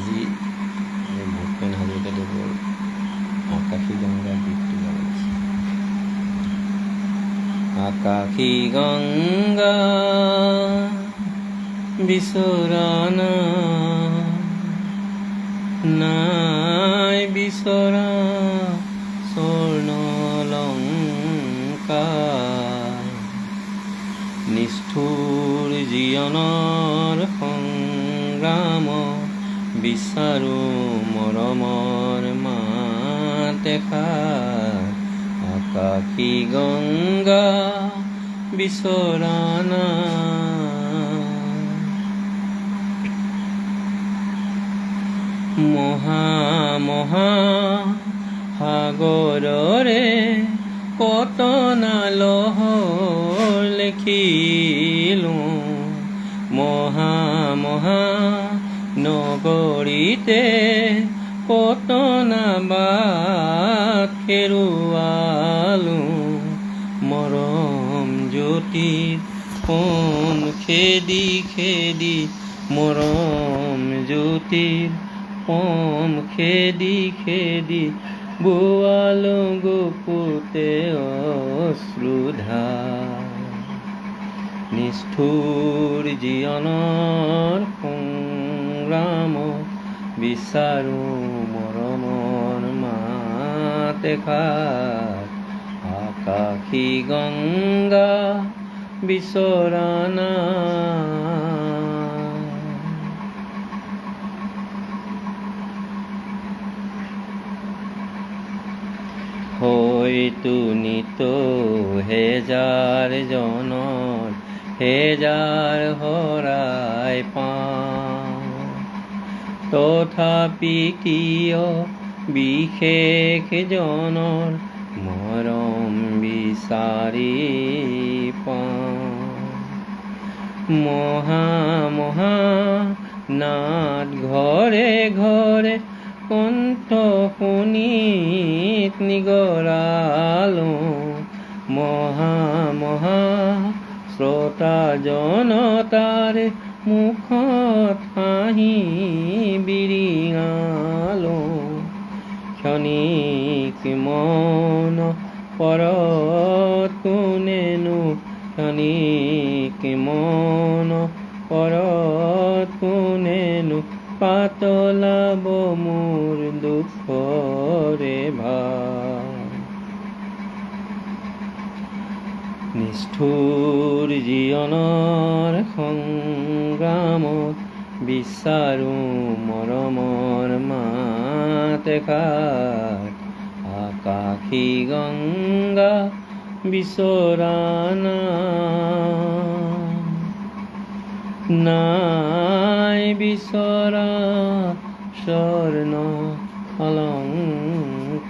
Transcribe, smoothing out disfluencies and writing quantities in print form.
আজি ভূপেন হাজৰিকাদেৱৰ আকাশী গংগা গীতটো গাইছে। আকাশী গংগা বিচৰা নাই বিচৰা স্বৰ্ণলংকাৰ, নিষ্ঠুৰ জীৱনৰ সংগ্ৰাম বিচাৰো মৰমৰ মাত এষাৰ। আকাশী গংগা বিচৰা মহা মহা সাগৰৰে কতনা লহৰ লেখিলোঁ, মহা মহা নগৰীতে কতনা বাট হেৰুৱালোঁ, মৰম জ্যোতিৰ পোন খেদি খেদি, মৰম জ্যোতিৰ পোন খেদি খেদি, বোৱালো গুপুতে অশ্ৰুধাৰ। নিষ্ঠুৰ জীৱনৰ সংগ্ৰাম বিচাৰো মৰমৰ মাত এষাৰ। আকাশী গংগা বিচৰা হয়তো নিত হেজাৰ জনৰ হেজাৰ হৰাই পাওঁ, তথাপি কিয় বিশেষ জনৰ মৰম বিচাৰি পাওঁ। মহা মহা নাট ঘৰে ঘৰে কণ্ঠ শুনিত নিগৰালোঁ, মহা মহা শ্ৰোতা জনতাৰে মুখত হাঁহি বিৰিঙালোঁ, ক্ষণিক মন পৰত কোনেনো, ক্ষণিক মন পৰত কোনেনো পাতলাব মোৰ দুখৰে ভাৰ। নিষ্ঠুৰ জীৱনৰ সংগ্ৰামত বিচাৰো মৰমৰ মাত এষাৰ। আকাশী গংগা বিচৰা নাই বিচৰা স্বৰ্ণ অলংকাৰ।